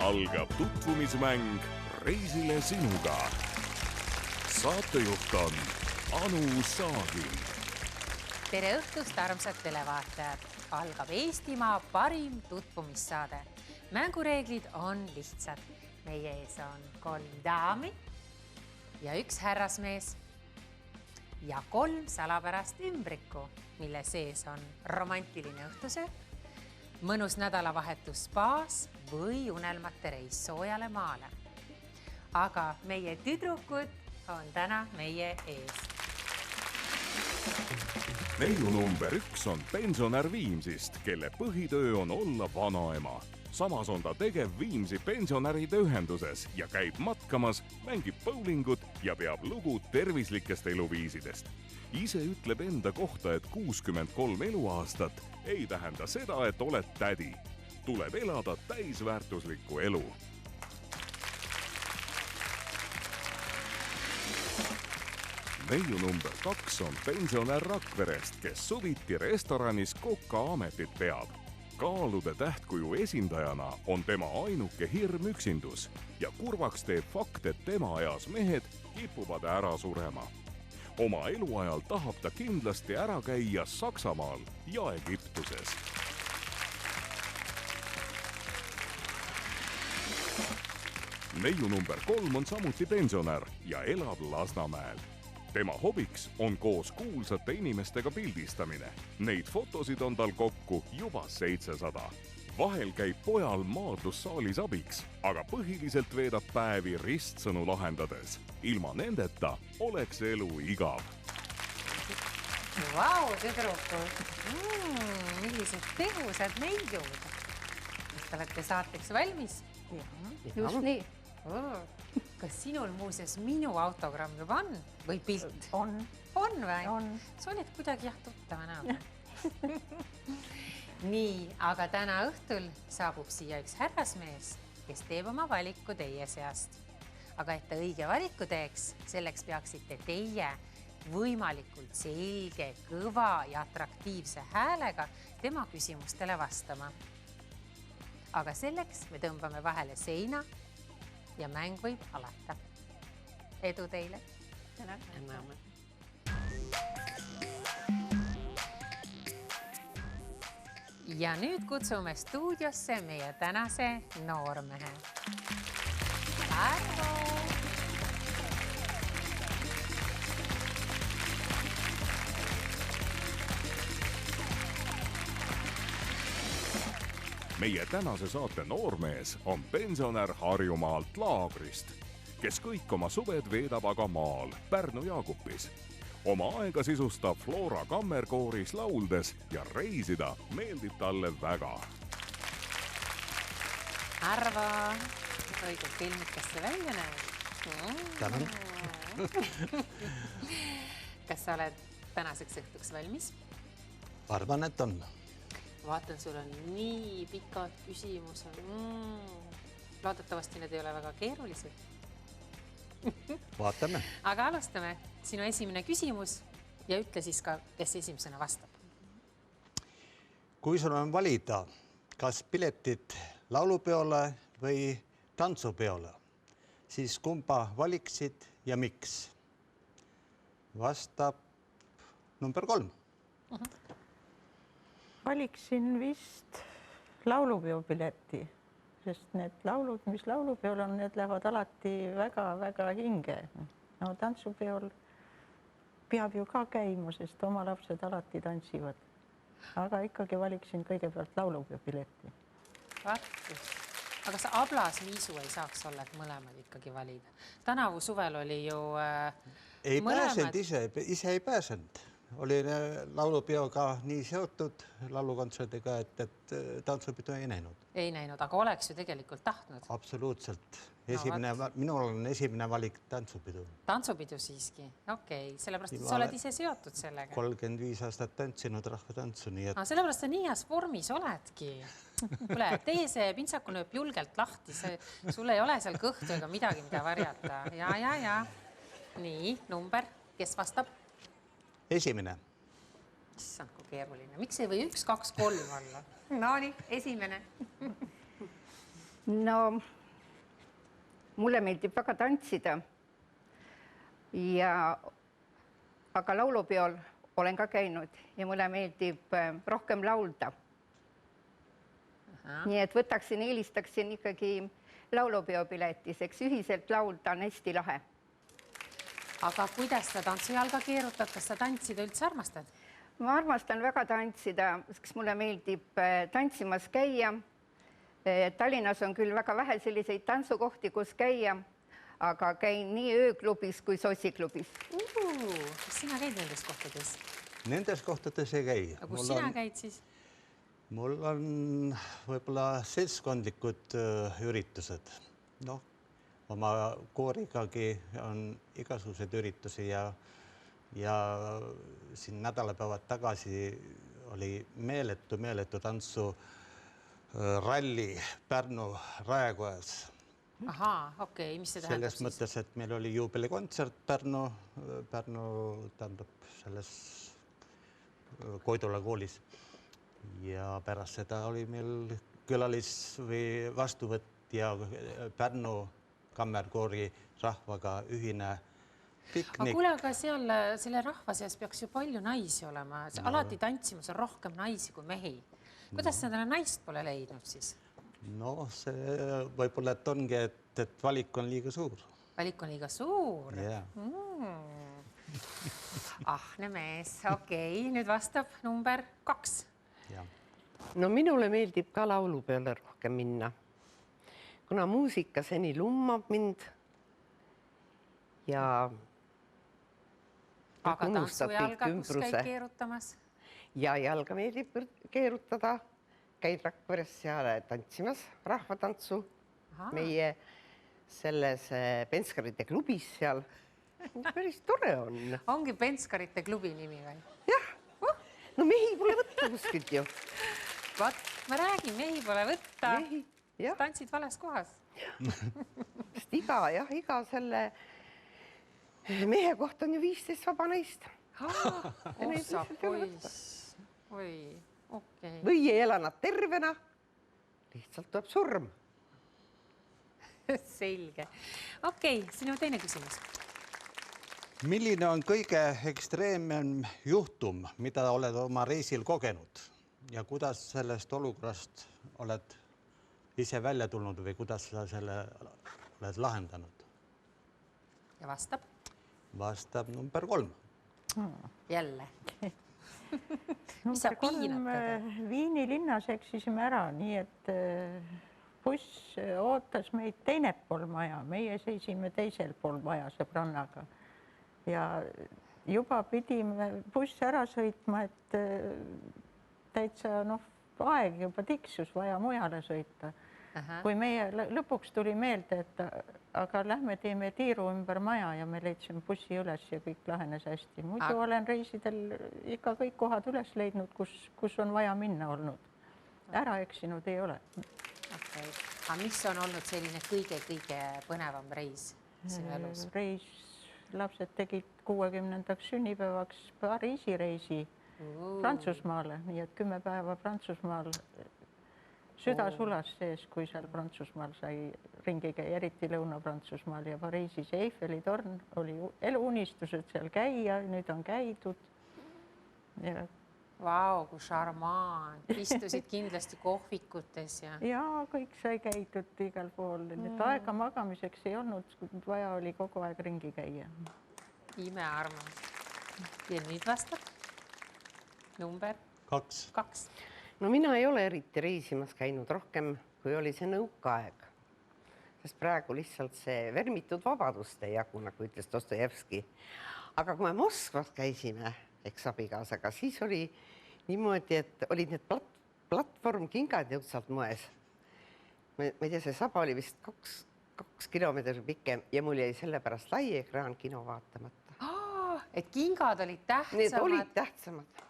algab tutvumismäng Reisile sinuga. Saatejuht on Anu Saagil. Tere õhtust, armsad televaatajad! Algab Eestimaa parim tutvumissaade. Mängureeglid on lihtsad. Meie ees on 3 daami ja 1 härrasmees ja 3 salapärast ümbriku, mille sees on romantiline õhtusöök, mõnus nädalavahetus spaas või unelmate reis soojale maale. Aga meie tüdrukud on täna meie ees. Neiu number 1 on pensionär Viimsist, kelle põhitöö on olla vanaema. Samas on ta tegev Viimsi pensionäride ühenduses ja käib matkamas, mängib bowlingut ja peab lugu tervislikest eluviisidest. Ise ütleb enda kohta, et 63 eluaastat ei tähenda seda, et oled tädi. Tuleb elada täisväärtuslikku elu. Neiu number 2 on pensionär Rakverest, kes suviti restoranis kokaametit peab. Kaalude tähtkuju esindajana on tema ainuke hirm üksindus ja kurvaks teeb fakt, et tema eas mehed kipuvad ära surema. Oma eluajal tahab ta kindlasti ära käia Saksamaal ja Egiptuses. Neiu number 3 on samuti pensionär ja elab Lasnamäel. Tema hobiks on koos kuulsate inimestega pildistamine. Neid fotosid on tal kokku juba 700. Vahel käib pojal maadlussaalis abiks, aga põhiliselt veedab päevi ristsõnu lahendades. Ilma nendeta oleks elu igav. Vau, tüdrukud! Millised tehusad neiud! Kas te olete saateks valmis? Just nii. Kas sinul muuseas minu autogramm juba on? Või pilt? On. On või? On. Sa oled kuidagi tuttava näoga. Nii, aga täna õhtul saabub siia 1 härrasmees, kes teeb oma valiku teie seast. Aga et ta õige valiku teeks, selleks peaksite teie võimalikult selge, kõva ja atraktiivse häälega tema küsimustele vastama. Aga selleks me tõmbame vahele seina ja mäng võib alata. Edu teile! Tänan. Ja nüüd kutsume stuudiosse meie tänase noormehe. Arvo! Meie tänase saate noormees on pensionär Harjumaalt Laagrist, kes kõik oma suved veedab aga maal Pärnu Jaagupis. Oma aega sisustab Flora kammerkooris lauldes ja reisida meeldib talle väga. Arvo, õige filmikas see välja näeb. Tänan. Kas sa oled tänaseks õhtuks valmis? Arvan, et on. Vaatan, sul on nii pikad küsimused. Loodetavasti need ei ole väga keerulised. Vaatame. Aga alustame. Sinu esimene küsimus ja ütle siis ka, kes esimesena vastab. Kui sul on valida, kas piletid laulupeole või tantsupeole, siis kumba valiksid ja miks? Vastab number 3. Valiksin vist laulupeo pileti, sest need laulud, mis laulupeol on, need lähevad alati väga-väga hinge. No tantsupeol peab ju ka käima, sest oma lapsed alati tantsivad. Aga ikkagi valiksin kõigepealt laulupeo pileti. Aga sa Ablas Miisu ei saaks olla, et mõlemad ikkagi valida. Tänavu suvel oli ju ei pääsenud ise ei pääsenud. Oli laulupeoga nii seotud laulukontserdiga, et tantsupidu ei näinud. Ei näinud, aga oleks ju tegelikult tahtnud. Absoluutselt. Minul on esimene valik tantsupidu. Tantsupidu siiski? Okei, sellepärast, et sa oled ise seotud sellega. 35 aastat tantsinud rahvatantsu, nii et... Sellepärast sa nii heas vormis oledki. Kuule, teie see pintsaku nööb julgelt lahti. Sul ei ole seal kõhtu ega midagi, mida varjata. Ja. Nii, number. Kes vastab? Esimene. Issand, kui keeruline. Miks ei või 1, 2, 3 olla? No nii, esimene. no mulle meeldib väga tantsida aga laulupeol olen ka käinud ja mulle meeldib rohkem laulda. Nii et eelistaksin ikkagi laulupeo piletiseks. Ühiselt laulda on hästi lahe. Aga kuidas sa tantsujalga keerutad? Kas sa tantsida üldse armastad? Ma armastan väga tantsida, sest mulle meeldib tantsimas käia. Tallinnas on küll väga vähe selliseid tantsukohti, kus käia, aga käin nii ööklubis kui sossiklubis. Kas sina käid nendes kohtades? Nendes kohtades ei käi. Aga kus sina käid siis? Mul on võib-olla seltskondlikud üritused. Noh, oma koorigagi on igasugused üritusi ja siin nädalapäevad tagasi oli meeletu tantsu ralli Pärnu Raekojas. Ahaa, okei. Mis see tähendab Selles mõttes, et meil oli juubelikontsert Pärnu tähendab selles Koidula koolis. Ja pärast seda oli meil külalis- või vastuvõtt ja Pärnu kammerkoori rahvaga ühine piknik. Aga kuule, aga selle rahva seas peaks ju palju naisi olema. Alati tantsimas on rohkem naisi kui mehi. Kuidas sa täna naist pole leidnud siis? No see võib-olla, et ongi, et valik on liiga suur. Valik on liiga suur? Yeah. Ahne mees, okei. Nüüd vastab number 2. Ja. No minule meeldib ka laulupeole rohkem minna, kuna muusika seni lummab mind ja aga tantsujalga, kus käid keerutamas? Ja jalga meeldib keerutada, käid Rakveres seal tantsimas rahvatantsu meie selles Penskarite klubis seal. Päris tore on. Ongi Penskarite klubi nimi või? Jah, no mehi pole võtta kuskilt ju. Vaat, ma räägin, mehi pole võtta. Tantsid vales kohas. Sest iga selle mehe kohta on ju 15 vaba naist. Ossa poiss. Oi, okei. Või ei ela nad tervena, lihtsalt tuleb surm. Selge. Okei, sinu teine küsimus. Milline on kõige ekstreemem juhtum, mida oled oma reisil kogenud ja kuidas sellest olukorrast oled ise välja tulnud või kuidas sa selle oled lahendanud? Ja vastab? Vastab number 3. Jälle. Mis sa piinad? Viini linnas eksisime ära, nii et buss ootas meid teine pool maja. Meie seisime teisel pool maja sõbrannaga. Ja juba pidime buss ära sõitma, et täitsa aeg juba tiksus, vaja mujale sõita. Kui meie lõpuks tuli meelde, et aga lähme teeme tiiru ümber maja ja me leidsime bussi üles ja kõik lahenes hästi. Muidu olen reisidel ikka kõik kohad üles leidnud, kus on vaja minna olnud. Ära eksinud ei ole. Okay. Aga mis on olnud selline kõige põnevam reis sinu elus? Lapsed tegid 60. sünnipäevaks Pariisi reisi Prantsusmaale, nii et 10 päeva Prantsusmaal süda sulas sees, kui seal Prantsusmaal sai ringi käia, eriti Lõuna-Prantsusmaal ja Pariisis. Eiffeli torn oli eluunistused seal käia, nüüd on käidud. Vau, kui šarmaan. Istusid kindlasti kohvikutes ja... Jaa, kõik sai käidud igal pool. Aega magamiseks ei olnud, vaja oli kogu aeg ringi käia. Imearmas. Ja nüüd vastab? Number? 2. No mina ei ole eriti reisimas käinud rohkem, kui oli see nõukaaeg. Sest praegu lihtsalt see vermitud vabadust ei jagu, nagu ütles Dostojevski. Aga kui me Moskvas käisime eksabikaasaga, siis oli niimoodi, et olid need platvormkingad jõudsalt moes. Ma ei tea, see saba oli vist 2 kilomeetrit pikem ja mul jäi sellepärast lai ekraan kino vaatamata. Et kingad olid tähtsamad? Need olid tähtsamad.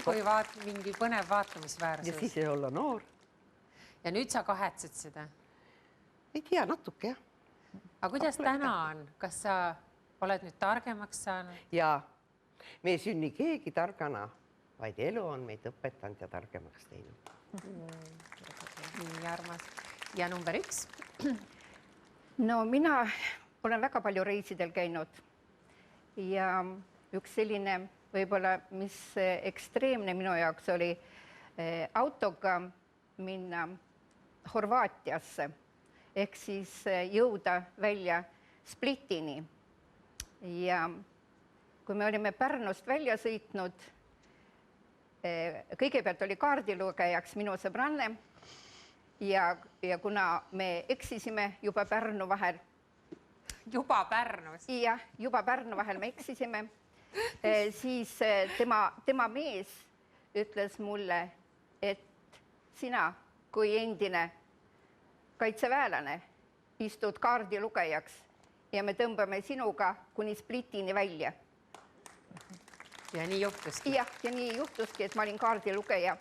Kui mingi põnev vaatamisväärsus. Ja siis ei olla noor. Ja nüüd sa kahetsed seda? Ei tea, natuke, jah. Aga kuidas täna on? Kas sa oled nüüd targemaks saanud? Jaa. Me ei sünni keegi targana, vaid elu on meid õpetanud ja targemaks teinud. Nii armas. ja number 1. no mina olen väga palju reisidel käinud ja üks selline võib-olla, mis ekstreemne minu jaoks oli autoga minna Horvaatiasse ehk siis jõuda välja Splitini. Ja kui me olime Pärnust välja sõitnud, kõigepealt oli kaardilugejaks minu sõbranne ja kuna me eksisime juba Pärnu vahel. Juba Pärnus? Jah, juba Pärnu vahel me eksisime. Siis tema mees ütles mulle, et sina kui endine kaitseväelane istud kaardilugejaks ja me tõmbame sinuga kuni Splitini välja. Ja nii juhtuski? Jah, ja nii juhtuski, et ma olin kaardilugeja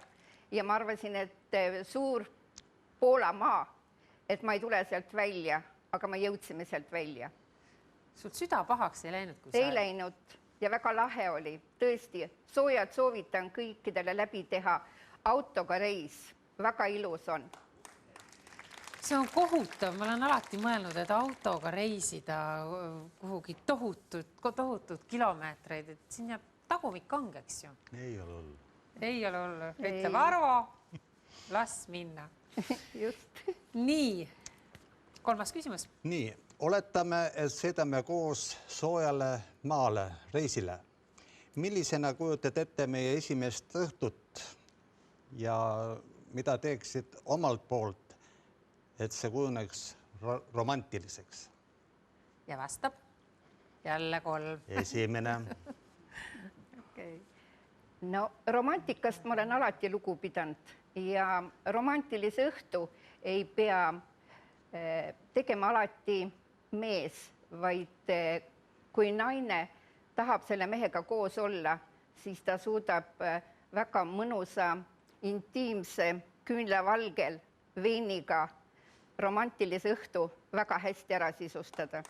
ja ma arvasin, et suur Poola maa, et ma ei tule sealt välja, aga me jõudsime sealt välja. Sul süda pahaks ei läinud? Ei läinud ja väga lahe oli. Tõesti, soojad soovitan kõikidele läbi teha autoga reis. Väga ilus on. See on kohutav. Ma olen alati mõelnud, et autoga reisida kuhugi tohutud kilomeetreid, et siin jääb tagumik kangeks ju. Ei ole hullu. Ei ole hullu. Ütleb Arvo, las minna. Just. Nii, 3. küsimus. Nii, oletame, et sõidame koos soojale maale reisile. Millisena kujutad ette meie esimest õhtut ja mida teeksid omalt poolt, et see kujuneks romantiliseks? Ja vastab jälle 3. Esimene. Okay. No romantikast ma olen alati lugu pidanud ja romantilise õhtu ei pea tegema alati mees, vaid kui naine tahab selle mehega koos olla, siis ta suudab väga mõnusa, intiimse, küünlavalgel veiniga romantilise õhtu väga hästi ära sisustada.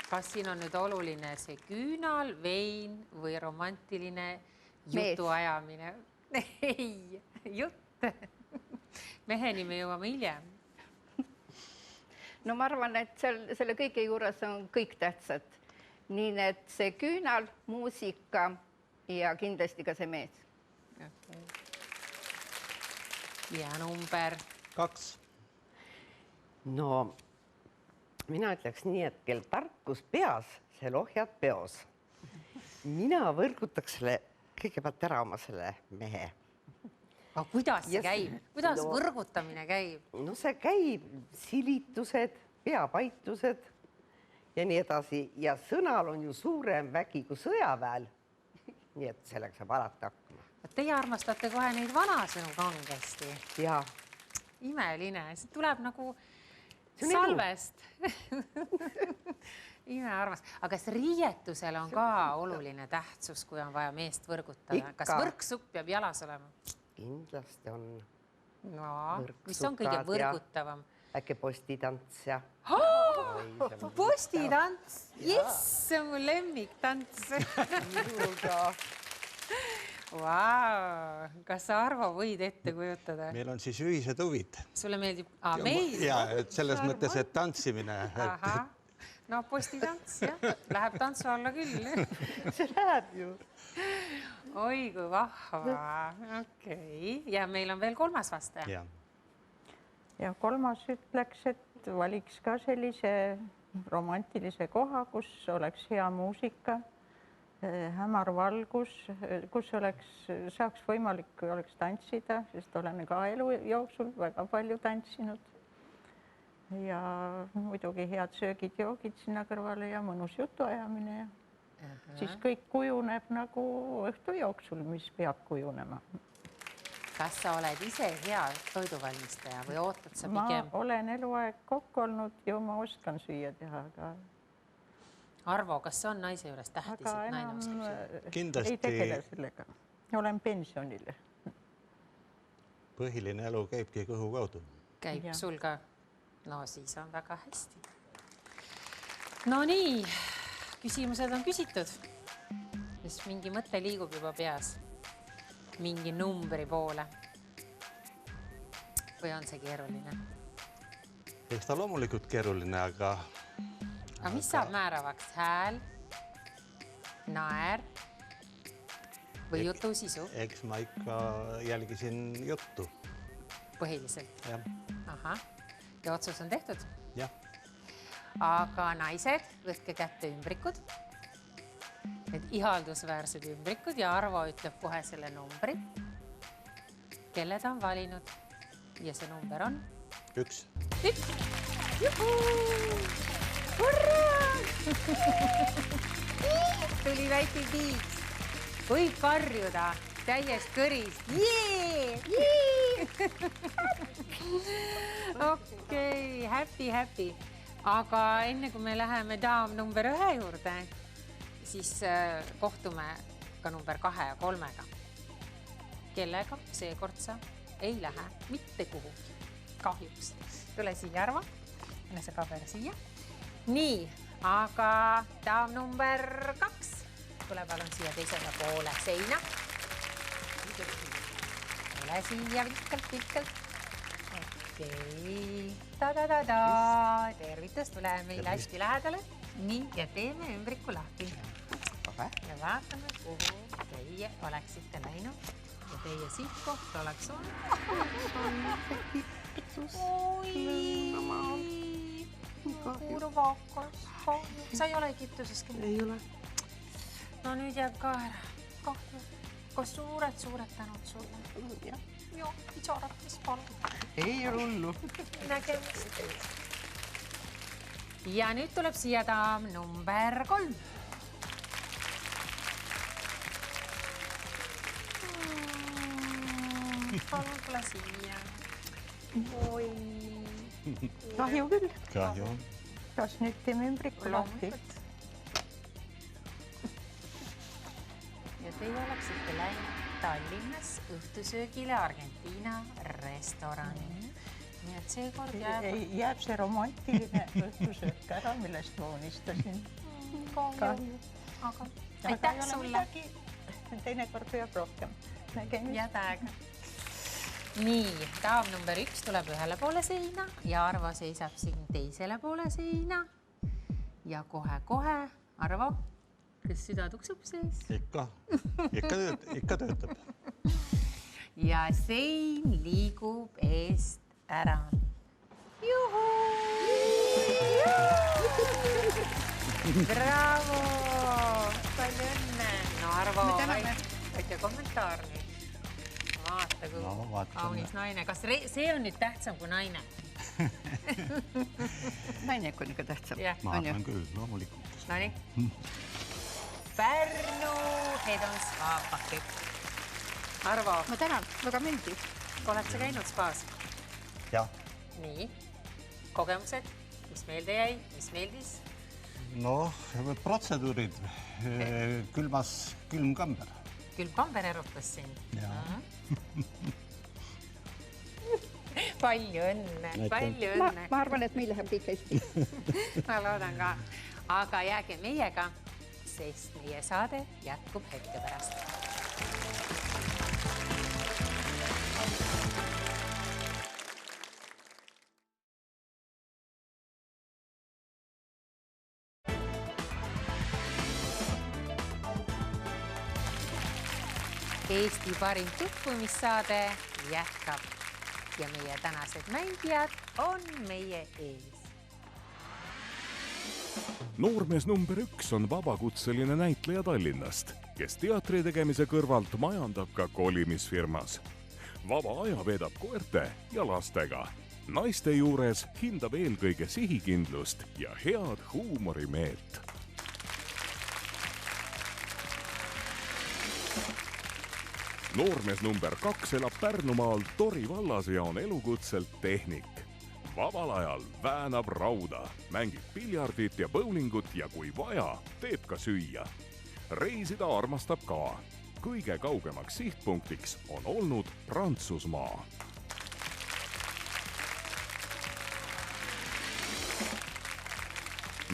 Kas siin on nüüd oluline see küünal, vein või romantiline jutuajamine? Ei, jutt. Meheni me jõuame hiljem. No ma arvan, et selle kõige juures on kõik tähtsad. Nii et see küünal, muusika ja kindlasti ka see mees. Okay. Ja number 2. No mina ütleks nii, et kel tarkus peas, see lohjad peos. Mina võrgutaks selle kõigepealt ära oma selle mehe. Aga kuidas see käib? Kuidas võrgutamine käib? No see käib silitused, peapaitused ja nii edasi. Ja sõnal on ju suurem vägi kui sõjaväel. Nii et sellega saab alati hakkama. Teie armastate kohe neid vanasõnu kangesti. Ja. Imeline. See tuleb nagu salvest. Imearmas. Aga kas riietusel on ka oluline tähtsus, kui on vaja meest võrgutada? Kas võrksupp peab jalas olema? Kindlasti on. No, mis on kõige võrgutavam? Äkki postitants ja... Postitants? Jess, see on mu lemmiktants. Wow. Kas sa, Arvo, võid ette kujutada? Meil on siis ühised huvid. Sulle meeldib? Meil? Ja, et selles mõttes, et tantsimine. Aha. No postitants, jah. Läheb tantsu alla küll. See läheb ju. Oi, kui vahva. Okei. Ja meil on veel 3. vastaja. Ja 3. ütleks, et valiks ka sellise romantilise koha, kus oleks hea muusika, hämar valgus, kus saaks võimalik, kui oleks tantsida, sest olen ka elu jooksul väga palju tantsinud. Ja muidugi head söögid, joogid sinna kõrvale ja mõnus jutuajamine. Siis kõik kujuneb nagu õhtu jooksul, mis peab kujunema. Kas sa oled ise hea toiduvalmistaja või ootad sa pigem? Ma olen eluaeg kokk olnud ja ma oskan süüa teha. Arvo, kas see on naise juures tähtis, et naine oskab süüa? Kindlasti... Ei tegele sellega. Olen pensionile. Põhiline elu käibki kõhu kaudu. Käib sul ka? No siis on väga hästi. No nii, küsimused on küsitud. Sest mingi mõtle liigub juba peas. Mingi numbri poole. või on see keeruline? Eks ta loomulikult keeruline, aga mis saab määravaks? Hääl, naer või jutu sisu? Eks ma ikka jälgisin juttu. Põhiliselt? Jah. Ahah. Ja otsus on tehtud? Jah. Aga naised, võtke kätte ümbrikud. Need ihaldusväärsed ümbrikud ja Arvo ütleb kohe selle numbri, kelle ta on valinud. Ja see number on? 1. Juhuu! Hurraa! Tuli väike tiiks. Võib karjuda täies kõris. Okei, happy. Aga enne kui me läheme daam number 1 juurde, siis kohtume ka number 2 ja 3-ga. Kellega seekord sa ei lähe mitte kuhugi. Kahjuks. Tule siia, Arvo. Anna see paber siia. Nii, aga daam number 2. Tule palun siia teisele poole seina. Tule siia vilkalt. Okei. Ta-da-da-da. Tervitus, tule meile hästi lähedale. Nii, ja teeme ümbriku lahti. Ja vaatame, kuhu teie oleksite läinud. Ja teie sihtkoht oleks on. Kuuruvaakas. Sa ei ole Egiptuses küll? Ei ole. No nüüd jääb ka ära. Kahju. Kas suured tänud sulle? Joo, pisarates palun. Ei hullu. Nägemist. Ja nüüd tuleb siia daam number 3. Palun tule siia. Oi. Kahju küll. Kahju. Kas nüüd teeme ümbriku lahti? Ja teie oleksite läinud Tallinnas õhtusöögile Argentiina restorani. Nii et seekord jääb see romantiline õhtusöök ära, millest ma unistasin. Kahju. Aga aitäh sulle. Teinekord peab rohkem. Nägemist. Ja täega. Nii, daam number 1 tuleb ühele poole seina ja Arvo seisab siin teisele poole seina. Ja kohe, Arvo, kes süda tuksub sees? Ikka töötab. Ja sein liigub eest ära. Juhuu! Bravo! Palju õnne! No Arvo, väike kommentaar nüüd. Vaata, kui kaunis naine. Kas see on nüüd tähtsam kui naine? Naine on ikka tähtsam. Ma arvan küll, loomulikult. Nonii. Pärnu Hedon Spa pakett. Arvo. Ma tänan, väga meeldib. Oled sa käinud spaas? Jah. Nii. Kogemused, mis meelde jäi, mis meeldis? No, protseduurid. Külmkamber. Külmkamber erutas sind. Jaa. Palju õnne. Ma arvan, et meil läheb kõik hästi. Ma loodan ka. Aga jääge meiega, sest meie saade jätkub hetke pärast. Eesti parim tutvumissaade jätkab ja meie tänased mängijad on meie ees. Noormees number 1 on vabakutseline näitleja Tallinnast, kes teatri tegemise kõrvalt majandab ka kolimisfirmas. Vaba aja veedab koerte ja lastega. Naiste juures hindab eelkõige sihikindlust ja head huumorimeelt. Noormees number 2 elab Pärnumaal Tori vallas ja on elukutselt tehnik. Vabal ajal väänab rauda, mängib piljardit ja bowlingut ja kui vaja, teeb ka süüa. Reisida armastab ka. Kõige kaugemaks sihtpunktiks on olnud Prantsusmaa.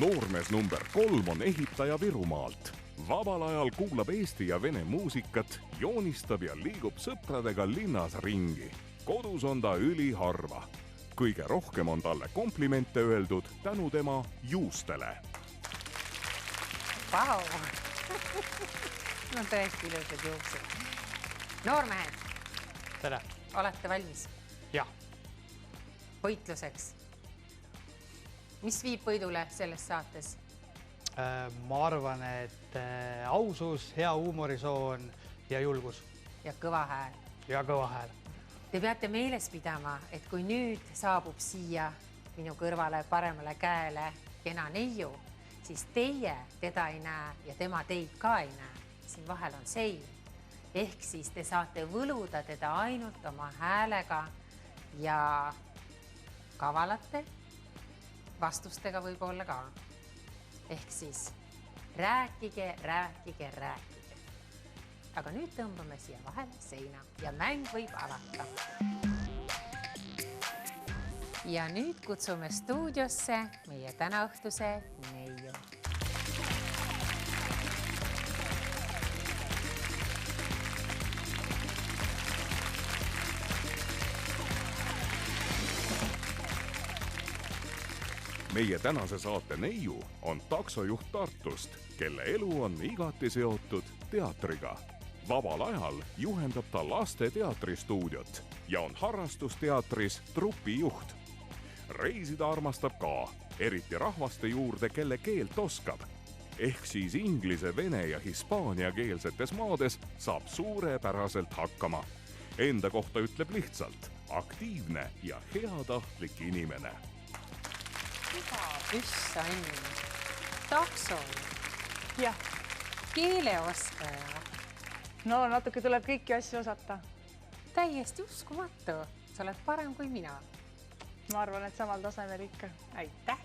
Noormees number 3 on ehitaja Virumaalt. Vabal ajal kuulab Eesti ja vene muusikat, joonistab ja liigub sõpradega linnas ringi. kodus on ta üliharva. Kõige rohkem on talle komplimente öeldud tänu tema juustele. Vau! No tõesti ilusad juuksed. Noormehed, tere! olete valmis Jah. võitluseks? Mis viib võidule selles saates? Ma arvan, et ausus, hea huumorisoon ja julgus Ja kõva hääl. ja kõva hääl. Te peate meeles pidama, et kui nüüd saabub siia minu kõrvale paremale käele kena neiu, siis teie teda ei näe ja tema teid ka ei näe. Siin vahel on sein. Ehk siis te saate võluda teda ainult oma häälega ja kavalate vastustega võib-olla ka. Ehk siis rääkige, rääkige, rääkige. Aga nüüd tõmbame siia vahele seina ja mäng võib alata. Ja nüüd kutsume stuudiosse meie tänaõhtuse neiu. Meie tänase saate neiu on taksojuht Tartust, kelle elu on igati seotud teatriga. Vabal ajal juhendab ta laste teatristuudiot ja on harrastusteatris trupijuht. Reisida armastab ka, eriti rahvaste juurde, kelle keelt oskab. Ehk siis inglise, vene ja hispaania keelsetes maades saab suurepäraselt hakkama. Enda kohta ütleb lihtsalt aktiivne ja heatahtlik inimene. Iga püssa inimene. Taksojuht. Jah, Keeleoskaja. no natuke tuleb kõiki asju osata. Täiesti uskumatu. Sa oled parem kui mina. Ma arvan, et samal tasemel ikka. Aitäh!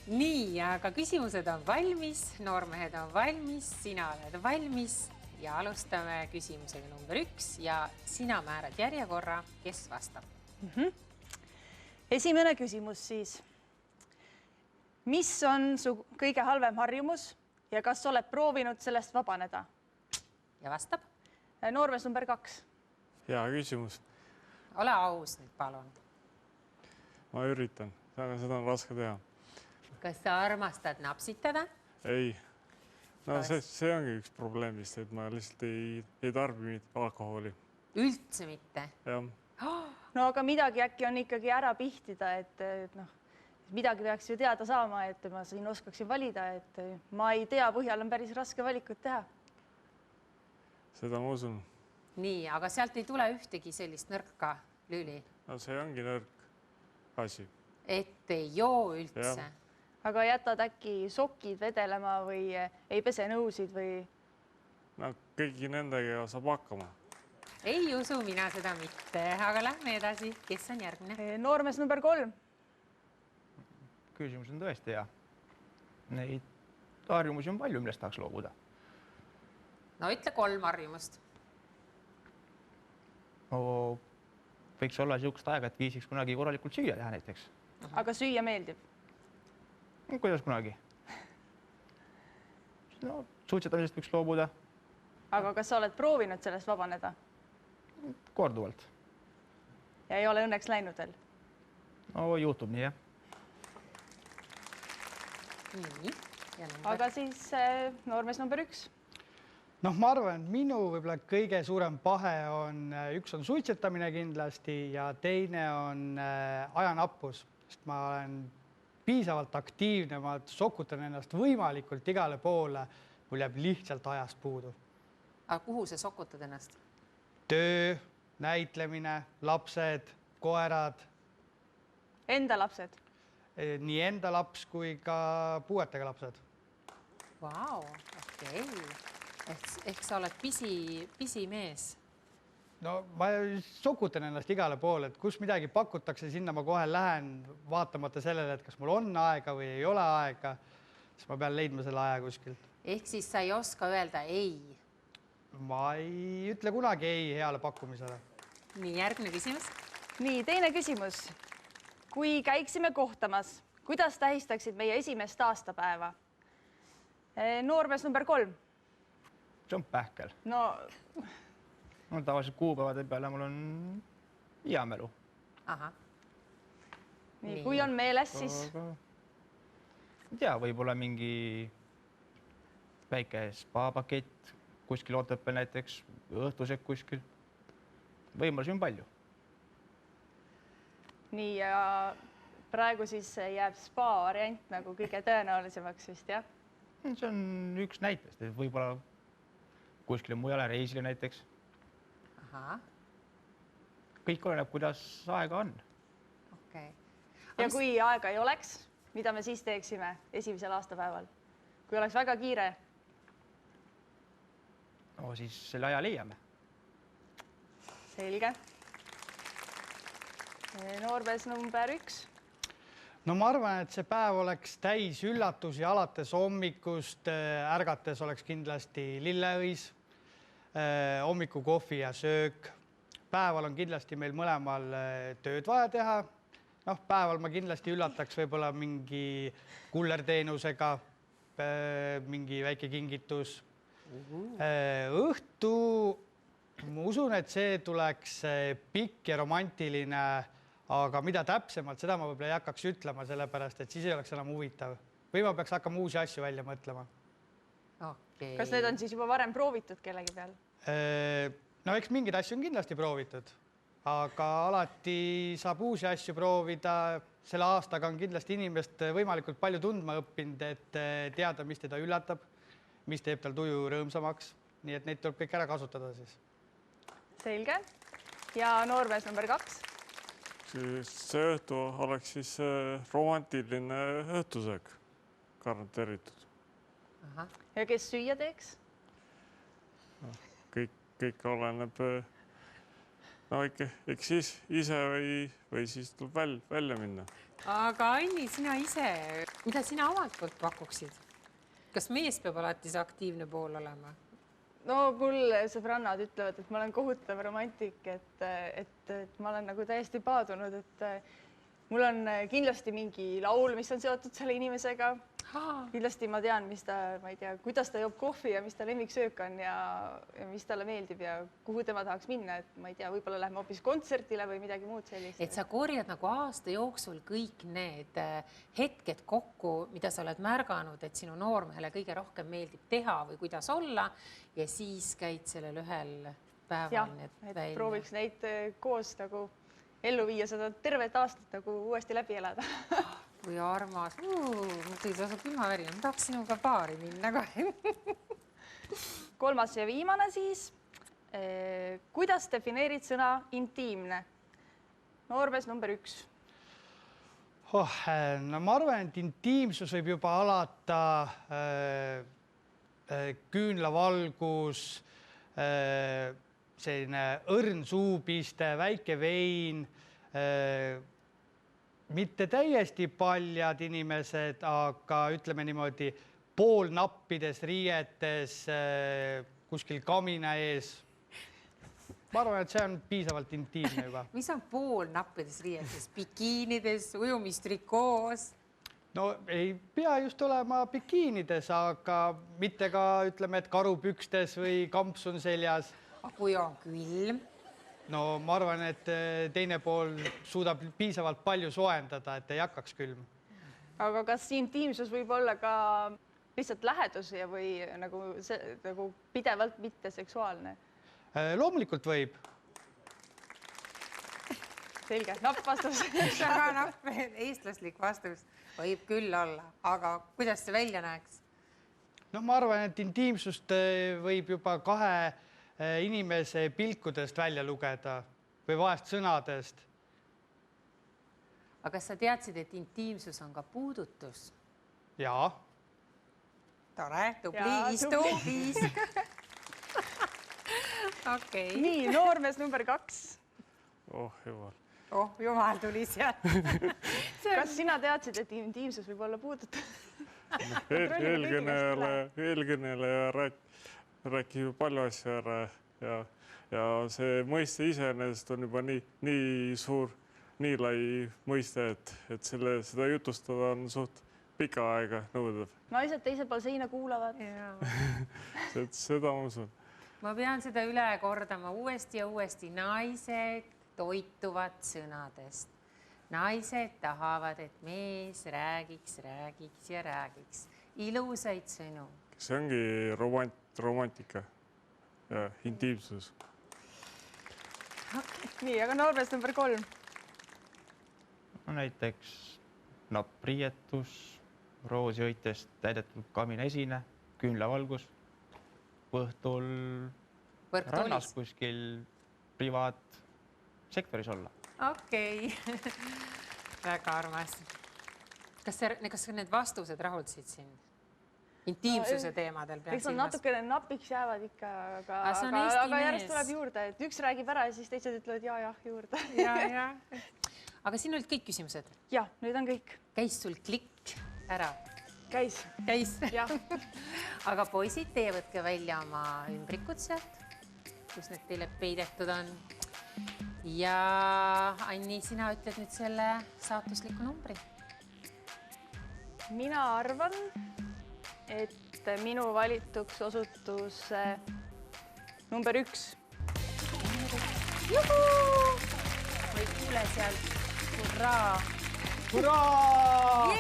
Nii, aga küsimused on valmis, noormehed on valmis, sina oled valmis ja alustame küsimusega number 1 ja sina määrad järjekorra, kes vastab. Esimene küsimus siis. Mis on su kõige halvem harjumus ja kas oled proovinud sellest vabaneda? Ja vastab? Noormees number 2. Hea küsimus. Ole aus nüüd, palun. Ma üritan, aga seda on raske teha. Kas sa armastad napsitada? Ei. No see ongi üks probleemist, et ma lihtsalt ei tarbi alkoholi. Üldse mitte? Jah. No aga midagi äkki on ikkagi ära pihtida, et midagi peaks ju teada saama, et ma siin oskaksin valida, et ma ei tea, põhjal on päris raske valikut teha. Seda ma usun. Nii, aga sealt ei tule ühtegi sellist nõrka lüli. No see ongi nõrk asi. Et ei joo üldse. Ja. Aga jätad äkki sokid vedelema või ei pese nõusid või? No kõigi nendega saab hakkama. Ei usu mina seda mitte, aga lähme edasi. Kes on järgmine? Noormees number 3. Küsimus on tõesti hea. Neid harjumusi on palju, millest tahaks loobuda. No ütle 3 harjumust. Võiks olla niisugust aega, et viisiks kunagi korralikult süüa teha näiteks. Aga süüa meeldib? Kuidas kunagi? No, suitsetamisest võiks loobuda. Aga kas sa oled proovinud sellest vabaneda? Korduvalt. Ja ei ole õnneks läinud veel? No, juhtub nii, jah. Nii. Aga siis noormees number 1. Noh, ma arvan, et minu võib-olla kõige suurem pahe on, üks on suitsetamine kindlasti ja teine on ajanappus, sest ma olen piisavalt aktiivne, ma sokutan ennast võimalikult igale poole, mul jääb lihtsalt ajast puudu. Aga kuhu sa sokutad ennast? Töö, näitlemine, lapsed, koerad. Enda lapsed? Nii enda laps kui ka puuetega lapsed. Vau, okei. Ehk sa oled pisimees. No ma sokutan ennast igale poole, et kus midagi pakutakse, sinna ma kohe lähen vaatamata sellele, et kas mul on aega või ei ole aega, siis ma pean leidma selle aja kuskilt. Ehk siis sa ei oska öelda ei? Ma ei ütle kunagi ei heale pakkumisele. Nii, järgmine küsimus. Nii, teine küsimus. Kui käiksime kohtamas, kuidas tähistaksid meie esimest aastapäeva? Noormees number 3. See on pähkel. No, No tavaliselt kuupäevade peale mul on hea mälu. Ahah. Nii, kui on meeles, siis Ei tea, võib-olla mingi väike spa-pakett kuskil Otepääl näiteks, õhtused kuskil. Võimalusi on palju. nii ja praegu siis jääb spa variant nagu kõige tõenäolisemaks vist, jah? See on üks näitest, et võib-olla kuskile mujale reisile näiteks. Ahah. Kõik oleneb, kuidas aega on. Okei. Ja kui aega ei oleks, mida me siis teeksime esimesel aastapäeval? Kui oleks väga kiire? No siis selle aja leiame. Selge. Noormees number 1. No ma arvan, et see päev oleks täis üllatusi alates hommikust. Ärgates oleks kindlasti lilleõis, hommikukohvi ja söök. Päeval on kindlasti meil mõlemal tööd vaja teha. Noh, päeval ma kindlasti üllataks võib-olla mingi kullerteenusega, mingi väike kingitus. Õhtu, ma usun, et see tuleks pikk ja romantiline, aga mida täpsemalt, seda ma võib-olla ei hakkaks ütlema, sellepärast, et siis ei oleks enam huvitav. Või ma peaks hakkama uusi asju välja mõtlema. Okay. Kas need on siis juba varem proovitud kellegi peal? No eks mingeid asju on kindlasti proovitud, aga alati saab uusi asju proovida. Selle aastaga on kindlasti inimest võimalikult palju tundma õppinud, et teada, mis teda üllatab, mis teeb tal tuju rõõmsamaks. Nii et neid tuleb kõik ära kasutada siis. Selge. Ja noormees number 2. See õhtu oleks siis romantiline õhtusöök garanteeritud. Ahah. Ja kes süüa teeks? Kõik oleneb, no ikka siis ise või siis tuleb välja minna. Aga Anni, sina ise, mida sina omalt poolt pakuksid? Kas mees peab alati see aktiivne pool olema? No mul sõbrannad ütlevad, et ma olen kohutav romantik, et ma olen nagu täiesti paadunud, et mul on kindlasti mingi laul, mis on seotud selle inimesega. Kindlasti ma tean, ma ei tea, kuidas ta joob kohvi ja mis ta lemmiksöök on ja mis talle meeldib ja kuhu tema tahaks minna, et ma ei tea, võib-olla lähme hoopis kontsertile või midagi muud sellist. Et sa korjad nagu aasta jooksul kõik need hetked kokku, mida sa oled märganud, et sinu noormehele kõige rohkem meeldib teha või kuidas olla ja siis käid sellel ühel päeval need välja. Prooviks neid koos nagu ellu viia, seda tervet aastat nagu uuesti läbi elada. Kui armas. Mul tõi tasu külmavärina. Ma tahaks sinuga paari minna kohe. 3. ja viimane siis. Kuidas defineerid sõna intiimne? Noormees number 1. No ma arvan, et intiimsus võib juba alata küünlavalgus, selline õrn suupiste, väike vein, mitte täiesti paljad inimesed, aga ütleme niimoodi poolnappides riietes kuskil kamina ees. Ma arvan, et see on piisavalt intiimne juba. Mis on poolnappides riietes? Bikiinides, ujumistrikoos? No ei pea just olema bikiinides, aga mitte ka ütleme, et karupükstes või kampsun seljas. Kui on külm? No ma arvan, et teine pool suudab piisavalt palju soojendada, et ei hakkaks külm. Aga kas intiimsus võib olla ka lihtsalt lähedus või nagu pidevalt mitte seksuaalne? Loomulikult võib. Selge, napp vastus. Väga napp, eestlaslik vastus. Võib küll olla, aga kuidas see välja näeks? No ma arvan, et intiimsust võib juba 2 inimese pilkudest välja lugeda või vahest sõnadest. Aga kas sa teadsid, et intiimsus on ka puudutus? Jaa. Tore, tubli, istu, viis. Okay. Nii, noormees number 2. Jumal. Jumal tuli sealt. Kas sina teadsid, et intiimsus võib olla puudutus? Eelkõneleja rääkib palju asju ära ja see mõiste iseenesest on juba nii suur, nii lai mõiste, et seda jutustada on suht pika aega nõudev. Naised teisel pool seina kuulavad. Seda ma usun. ma pean seda üle kordama uuesti ja uuesti. Naised toituvad sõnadest. Naised tahavad, et mees räägiks ja räägiks. Ilusaid sõnu. See ongi romantika ja intiimsus. Nii, aga noormees number 3. No, näiteks nappriietus, roosiõitest täidetud kaminesine, küünlavalgus, õhtul rannas kuskil privaatsektoris olla. Okei. Väga armas. Kas need vastused rahuldasid sind? Intiimsuse teemadel pean silmas. Natukene napiks jäävad ikka, aga järjest tuleb juurde, et üks räägib ära ja siis teised ütlevad jah juurde. Ja. Aga siin olid kõik küsimused? Jah, nüüd on kõik. Käis sul klikk ära? Käis. Jah. Aga poisid, teie võtke välja oma ümbrikud sealt, kus need teile peidetud on. Ja Anni, sina ütled nüüd selle saatusliku numbri. Mina arvan, et minu valituks osutus number 1. Juhu! Või kuule sealt. Hurraa! Hurraa!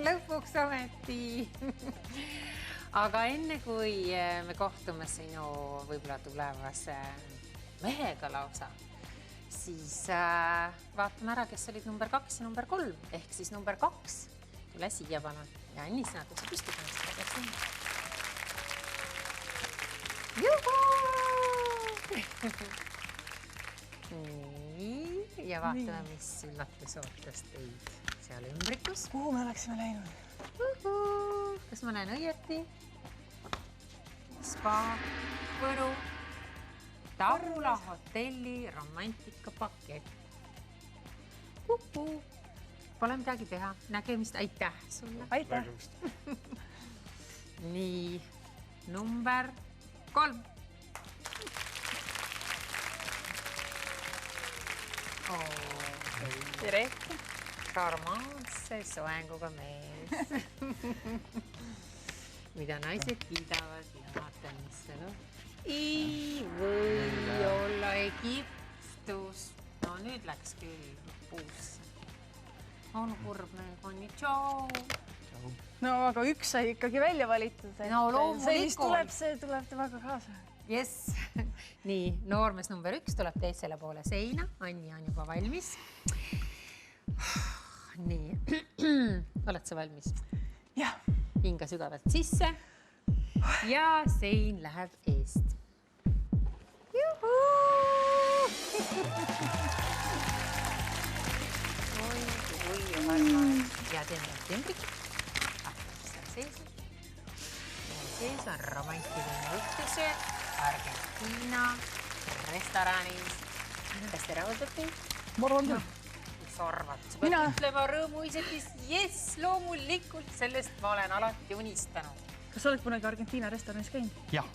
Lõpuks ometi. Aga enne kui me kohtume sinu võib-olla tulevase mehega lausa, siis vaatame ära, kes olid number 2 ja number 3. Ehk siis number 2. Tule siia palun. Ja Anni, sina tõuse püsti kannast. Nii, ja vaatame, mis üllatus ootas teid seal ümbrikus. Kuhu me oleksime läinud? Kas ma näen õieti? Spa, Võru, Tahula hotelli romantikapakett. Pole midagi teha. Nägemist. Aitäh sulle. Aitäh. Nii, number 3. Tere. Charmantse soenguga mees. Mida naised kiidavad ja vaatan, mis see on. Ei või olla Egiptus. No nüüd läks küll puusse. On kurb meil konni. Tšau. No aga üks sai ikkagi välja valitud. No loomulikult. See tuleb temaga kaasa. Yes. Nii, noormees number 1 tuleb teisele poole seina. Anni on juba valmis. Nii. Oled sa valmis? Jah. Hinga sügavalt sisse. Ja sein läheb eest. Juhuu! Ja teeme tembrik. Sees on romantiline õhtusööt Argentiina restoranis. Kas te rahuldate? Ma arvan küll. Mis arvad? Sa pead ütlema rõõmuisetis, yes, loomulikult, sellest ma olen alati unistanud. Kas sa oled kunagi Argentiina restoranis käinud? Jah.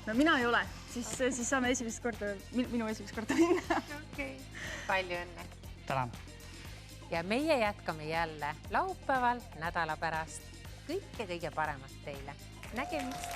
No mina ei ole, siis saame minu esimest korda minna. Okei, palju õnne. Tänan. Ja meie jätkame jälle laupäeval nädala pärast. Kõike kõige paremat teile. Nägemist!